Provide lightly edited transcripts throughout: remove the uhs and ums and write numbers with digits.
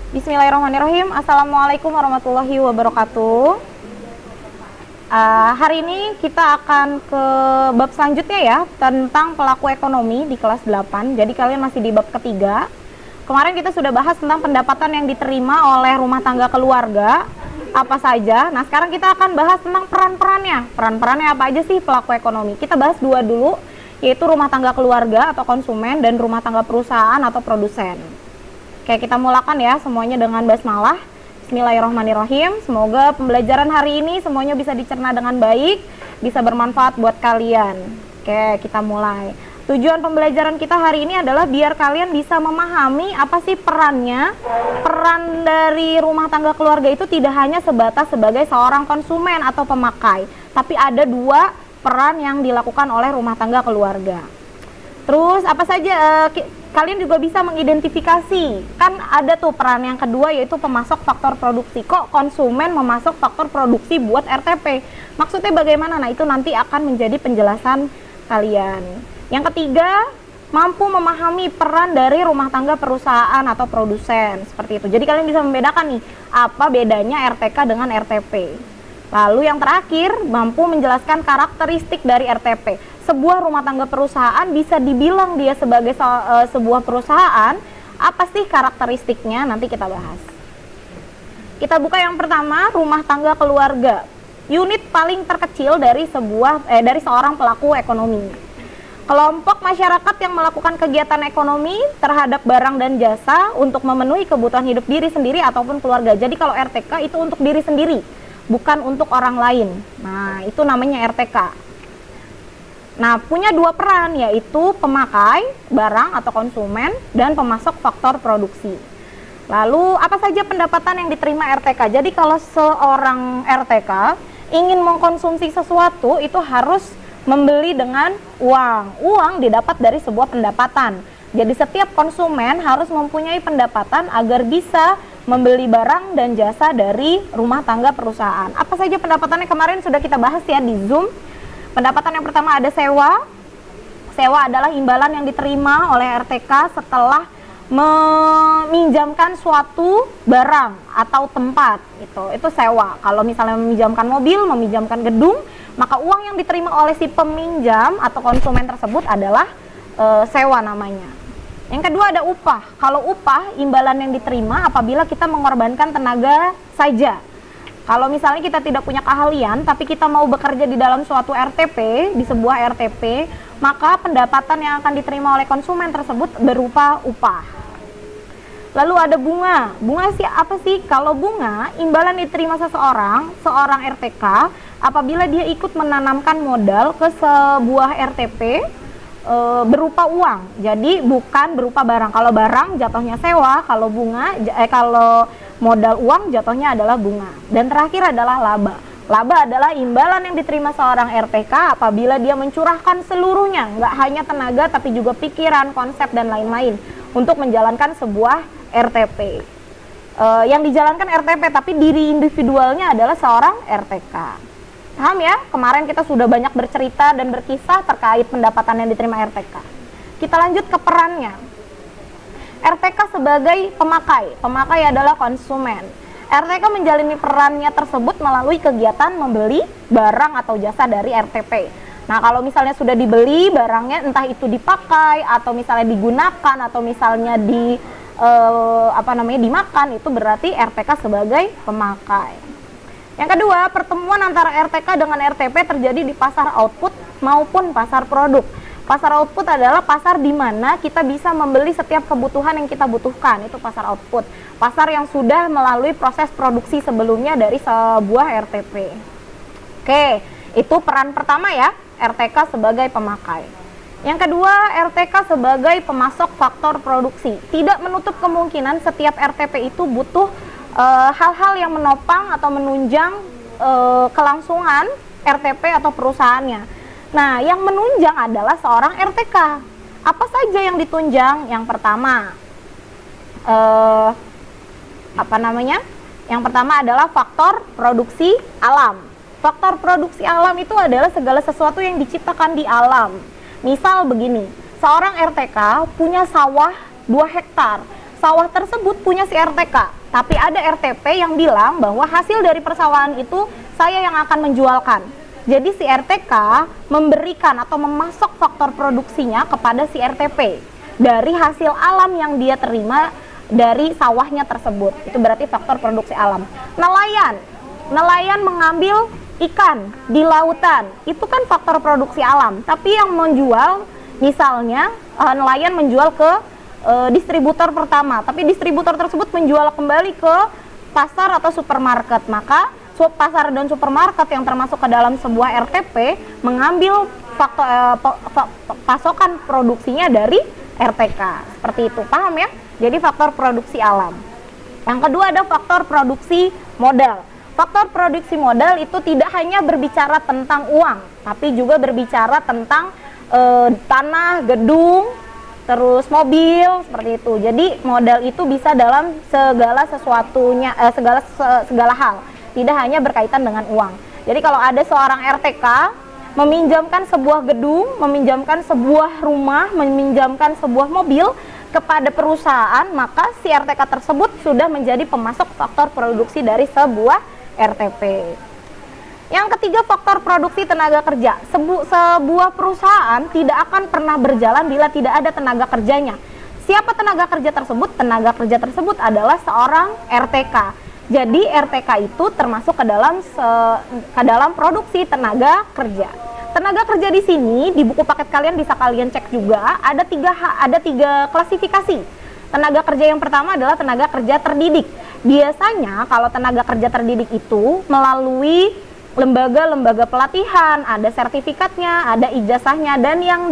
Bismillahirrahmanirrahim. Assalamualaikum warahmatullahi wabarakatuh. Hari ini kita akan ke bab selanjutnya ya, tentang pelaku ekonomi di kelas 8. Jadi kalian masih di bab ketiga. Kemarin kita sudah bahas tentang pendapatan yang diterima oleh rumah tangga keluarga, apa saja. Nah, sekarang kita akan bahas tentang peran-perannya. Peran-perannya apa aja sih pelaku ekonomi? Kita bahas dua dulu, yaitu rumah tangga keluarga atau konsumen dan rumah tangga perusahaan atau produsen. Oke, kita mulakan ya semuanya dengan basmalah. Bismillahirrahmanirrahim. Semoga pembelajaran hari ini semuanya bisa dicerna dengan baik, bisa bermanfaat buat kalian. Oke, kita mulai. Tujuan pembelajaran kita hari ini adalah biar kalian bisa memahami apa sih perannya. Peran dari rumah tangga keluarga itu tidak hanya sebatas sebagai seorang konsumen atau pemakai, tapi ada dua peran yang dilakukan oleh rumah tangga keluarga. Terus apa saja kalian juga bisa mengidentifikasi, kan ada tuh peran yang kedua yaitu pemasok faktor produksi. Kok konsumen memasok faktor produksi buat RTP? Maksudnya bagaimana? Nah, itu nanti akan menjadi penjelasan kalian. Yang ketiga, mampu memahami peran dari rumah tangga perusahaan atau produsen, seperti itu. Jadi kalian bisa membedakan nih, apa bedanya RTK dengan RTP. Lalu yang terakhir, mampu menjelaskan karakteristik dari RTP. Sebuah rumah tangga perusahaan bisa dibilang dia sebagai sebuah perusahaan. Apa sih karakteristiknya? Nanti kita bahas. Kita buka yang pertama, rumah tangga keluarga. Unit paling terkecil dari seorang pelaku ekonomi. Kelompok masyarakat yang melakukan kegiatan ekonomi terhadap barang dan jasa untuk memenuhi kebutuhan hidup diri sendiri ataupun keluarga. Jadi kalau RTK itu untuk diri sendiri, bukan untuk orang lain. Nah, itu namanya RTK. Nah, punya dua peran, yaitu pemakai barang atau konsumen dan pemasok faktor produksi. Lalu, apa saja pendapatan yang diterima RTK? Jadi, kalau seorang RTK ingin mengkonsumsi sesuatu, itu harus membeli dengan uang. Uang didapat dari sebuah pendapatan. Jadi, setiap konsumen harus mempunyai pendapatan agar bisa membeli barang dan jasa dari rumah tangga perusahaan. Apa saja pendapatannya kemarin sudah kita bahas ya di Zoom. Pendapatan yang pertama ada sewa. Sewa adalah imbalan yang diterima oleh RTK setelah meminjamkan suatu barang atau tempat. Itu sewa. Kalau misalnya meminjamkan mobil, meminjamkan gedung, maka uang yang diterima oleh si peminjam atau konsumen tersebut adalah sewa namanya. Yang kedua ada upah. Kalau upah, imbalan yang diterima apabila kita mengorbankan tenaga saja. Kalau misalnya kita tidak punya keahlian, tapi kita mau bekerja di dalam suatu RTP, di sebuah RTP, maka pendapatan yang akan diterima oleh konsumen tersebut berupa upah. Lalu ada bunga. Bunga sih apa sih? Kalau bunga, imbalan diterima seorang RTK, apabila dia ikut menanamkan modal ke sebuah RTP, berupa uang. Jadi bukan berupa barang. Kalau barang jatuhnya sewa, kalau modal uang jatuhnya adalah bunga. Dan terakhir adalah laba. Laba adalah imbalan yang diterima seorang RTK apabila dia mencurahkan seluruhnya, nggak hanya tenaga tapi juga pikiran, konsep dan lain-lain untuk menjalankan sebuah RTP. Yang dijalankan RTP tapi diri individualnya adalah seorang RTK. Paham ya? Kemarin kita sudah banyak bercerita dan berkisah terkait pendapatan yang diterima RTK. Kita lanjut ke perannya. RTK sebagai pemakai. Pemakai adalah konsumen. RTK menjalani perannya tersebut melalui kegiatan membeli barang atau jasa dari RTP. Nah, kalau misalnya sudah dibeli barangnya, entah itu dipakai atau misalnya digunakan atau misalnya dimakan, itu berarti RTK sebagai pemakai. Yang kedua, pertemuan antara RTK dengan RTP terjadi di pasar output maupun pasar produk. Pasar output adalah pasar di mana kita bisa membeli setiap kebutuhan yang kita butuhkan, itu pasar output. Pasar yang sudah melalui proses produksi sebelumnya dari sebuah RTP. Oke, itu peran pertama ya, RTK sebagai pemakai. Yang kedua, RTK sebagai pemasok faktor produksi. Tidak menutup kemungkinan setiap RTP itu butuh hal-hal yang menopang atau menunjang kelangsungan RTP atau perusahaannya. Nah, yang menunjang adalah seorang RTK. Apa saja yang ditunjang? Yang pertama, Yang pertama adalah faktor produksi alam. Faktor produksi alam itu adalah segala sesuatu yang diciptakan di alam. Misal begini, seorang RTK punya sawah 2 hektar. sawah tersebut punya si RTK, tapi ada RTP yang bilang bahwa hasil dari persawahan itu saya yang akan menjualkan. Jadi si RTK memberikan atau memasok faktor produksinya kepada si RTP dari hasil alam yang dia terima dari sawahnya tersebut. Itu berarti faktor produksi alam. Nelayan mengambil ikan di lautan, itu kan faktor produksi alam. Tapi yang menjual, misalnya nelayan menjual ke distributor pertama, tapi distributor tersebut menjual kembali ke pasar atau supermarket, maka pasar dan supermarket yang termasuk ke dalam sebuah RTP mengambil faktor pasokan produksinya dari RTK. Seperti itu, paham ya? Jadi faktor produksi alam. Yang kedua ada faktor produksi modal. Faktor produksi modal itu tidak hanya berbicara tentang uang, tapi juga berbicara tentang tanah, gedung, terus mobil, seperti itu. Jadi modal itu bisa dalam segala sesuatunya, segala hal, tidak hanya berkaitan dengan uang. Jadi kalau ada seorang RTK meminjamkan sebuah gedung, meminjamkan sebuah rumah, meminjamkan sebuah mobil kepada perusahaan, maka si RTK tersebut sudah menjadi pemasok faktor produksi dari sebuah RTP. Yang ketiga, faktor produksi tenaga kerja. Sebuah perusahaan tidak akan pernah berjalan bila tidak ada tenaga kerjanya. Siapa tenaga kerja tersebut? Tenaga kerja tersebut adalah seorang RTK. Jadi RTK itu termasuk ke dalam produksi tenaga kerja. Tenaga kerja di sini di buku paket kalian bisa kalian cek juga, ada tiga klasifikasi. Tenaga kerja yang pertama adalah tenaga kerja terdidik. Biasanya kalau tenaga kerja terdidik itu melalui lembaga-lembaga pelatihan, ada sertifikatnya, ada ijazahnya, dan yang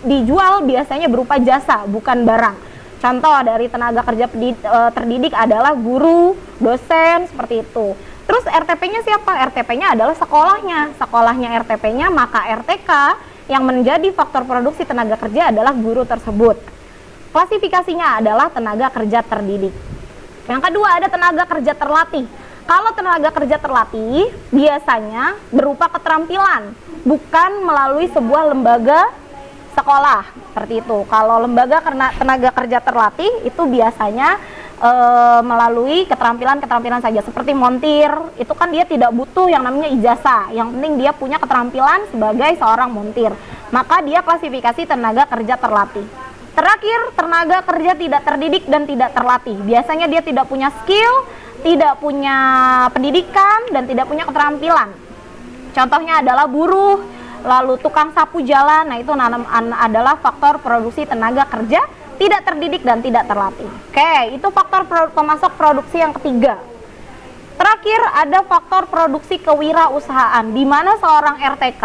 dijual biasanya berupa jasa, bukan barang. Contoh dari tenaga kerja terdidik adalah guru, dosen, seperti itu. Terus RTP-nya siapa? RTP-nya adalah sekolahnya RTP-nya, maka RTK yang menjadi faktor produksi tenaga kerja adalah guru tersebut. Klasifikasinya adalah tenaga kerja terdidik. Yang kedua ada tenaga kerja terlatih. Kalau tenaga kerja terlatih biasanya berupa keterampilan, bukan melalui sebuah lembaga sekolah, seperti itu. Kalau lembaga karena tenaga kerja terlatih itu biasanya melalui keterampilan saja, seperti montir, itu kan dia tidak butuh yang namanya ijazah, yang penting dia punya keterampilan sebagai seorang montir, maka dia klasifikasi tenaga kerja terlatih. Terakhir, tenaga kerja tidak terdidik dan tidak terlatih. Biasanya dia tidak punya skill, tidak punya pendidikan, dan tidak punya keterampilan. Contohnya adalah buruh, lalu tukang sapu jalan. Nah, itu adalah faktor produksi tenaga kerja tidak terdidik dan tidak terlatih. Oke, itu faktor pemasok produksi yang ketiga. Terakhir, ada faktor produksi kewirausahaan, di mana seorang RTK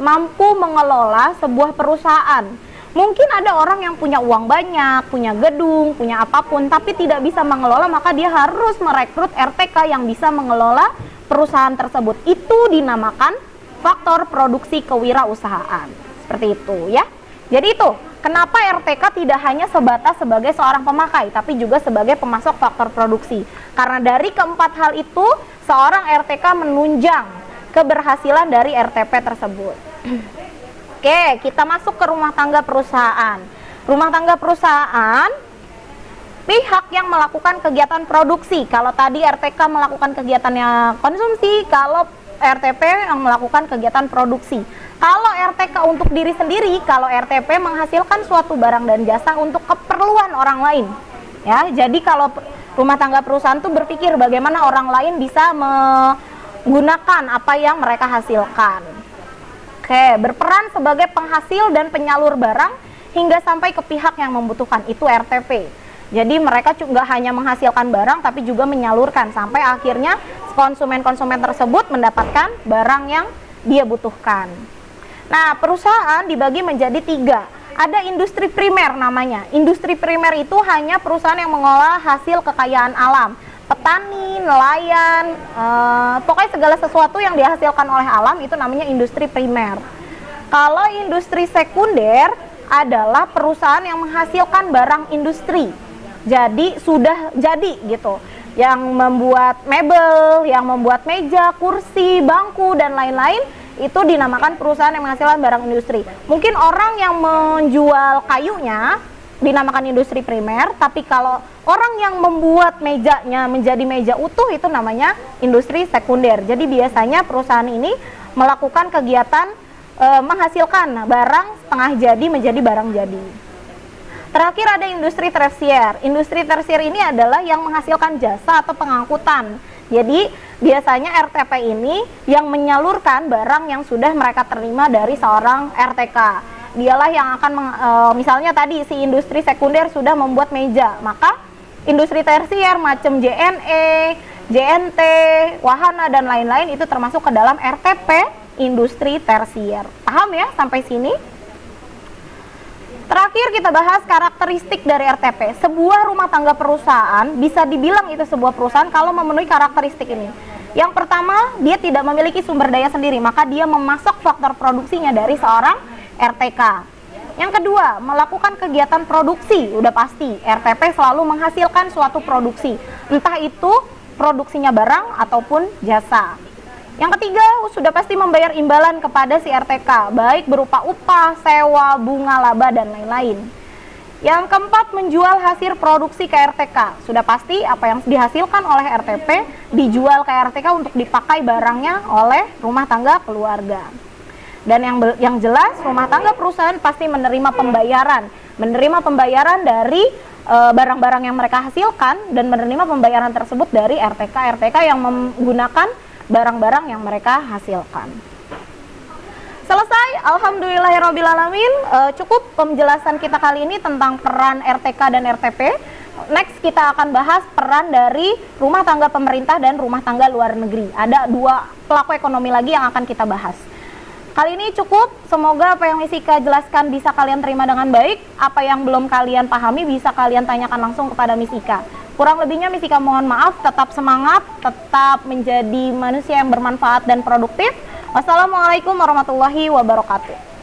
mampu mengelola sebuah perusahaan. Mungkin ada orang yang punya uang banyak, punya gedung, punya apapun, tapi tidak bisa mengelola, maka dia harus merekrut RTK yang bisa mengelola perusahaan tersebut. Itu dinamakan faktor produksi kewirausahaan. Seperti itu ya. Jadi itu, kenapa RTK tidak hanya sebatas sebagai seorang pemakai, tapi juga sebagai pemasok faktor produksi. Karena dari keempat hal itu, seorang RTK menunjang keberhasilan dari RTP tersebut. Oke, kita masuk ke rumah tangga perusahaan. Rumah tangga perusahaan, pihak yang melakukan kegiatan produksi. Kalau tadi RTK melakukan kegiatannya konsumsi, kalau RTP yang melakukan kegiatan produksi. Kalau RTK untuk diri sendiri, kalau RTP menghasilkan suatu barang dan jasa untuk keperluan orang lain. Ya, jadi kalau rumah tangga perusahaan tuh berpikir bagaimana orang lain bisa menggunakan apa yang mereka hasilkan. Oke, berperan sebagai penghasil dan penyalur barang hingga sampai ke pihak yang membutuhkan, itu RTP. Jadi mereka nggak hanya menghasilkan barang, tapi juga menyalurkan sampai akhirnya konsumen-konsumen tersebut mendapatkan barang yang dia butuhkan. Nah, perusahaan dibagi menjadi 3. Ada industri primer namanya. Industri primer itu hanya perusahaan yang mengolah hasil kekayaan alam. Petani, nelayan, pokoknya segala sesuatu yang dihasilkan oleh alam itu namanya industri primer. Kalau industri sekunder adalah perusahaan yang menghasilkan barang industri. Jadi sudah jadi gitu. Yang membuat mebel, yang membuat meja, kursi, bangku, dan lain-lain, itu dinamakan perusahaan yang menghasilkan barang industri. Mungkin orang yang menjual kayunya dinamakan industri primer, tapi kalau Orang yang membuat mejanya menjadi meja utuh itu namanya industri sekunder. Jadi biasanya perusahaan ini melakukan kegiatan menghasilkan barang setengah jadi menjadi barang jadi. Terakhir ada industri tersier. Industri tersier ini adalah yang menghasilkan jasa atau pengangkutan. Jadi biasanya RTP ini yang menyalurkan barang yang sudah mereka terima dari seorang RTK. Dialah yang akan misalnya tadi si industri sekunder sudah membuat meja, maka industri tersier macam JNE, JNT, Wahana dan lain-lain itu termasuk ke dalam RTP industri tersier. Paham ya sampai sini? Terakhir kita bahas karakteristik dari RTP. Sebuah rumah tangga perusahaan bisa dibilang itu sebuah perusahaan kalau memenuhi karakteristik ini. Yang pertama, dia tidak memiliki sumber daya sendiri, maka dia memasok faktor produksinya dari seorang RTK. Yang kedua, melakukan kegiatan produksi. Udah pasti, RTP selalu menghasilkan suatu produksi, entah itu produksinya barang ataupun jasa. Yang ketiga, sudah pasti membayar imbalan kepada si RTK, baik berupa upah, sewa, bunga, laba, dan lain-lain. Yang keempat, menjual hasil produksi ke RTK. Sudah pasti apa yang dihasilkan oleh RTP dijual ke RTK untuk dipakai barangnya oleh rumah tangga keluarga. Dan yang jelas, rumah tangga perusahaan pasti menerima pembayaran dari barang-barang yang mereka hasilkan dan menerima pembayaran tersebut dari RTK yang menggunakan barang-barang yang mereka hasilkan. Selesai, alhamdulillahirrabbilalamin. Cukup penjelasan kita kali ini tentang peran RTK dan RTP. Next kita akan bahas peran dari rumah tangga pemerintah dan rumah tangga luar negeri. Ada dua pelaku ekonomi lagi yang akan kita bahas. Kali ini cukup, semoga apa yang Miss Ika jelaskan bisa kalian terima dengan baik. Apa yang belum kalian pahami bisa kalian tanyakan langsung kepada Miss Ika. Kurang lebihnya Miss Ika mohon maaf, tetap semangat, tetap menjadi manusia yang bermanfaat dan produktif. Wassalamualaikum warahmatullahi wabarakatuh.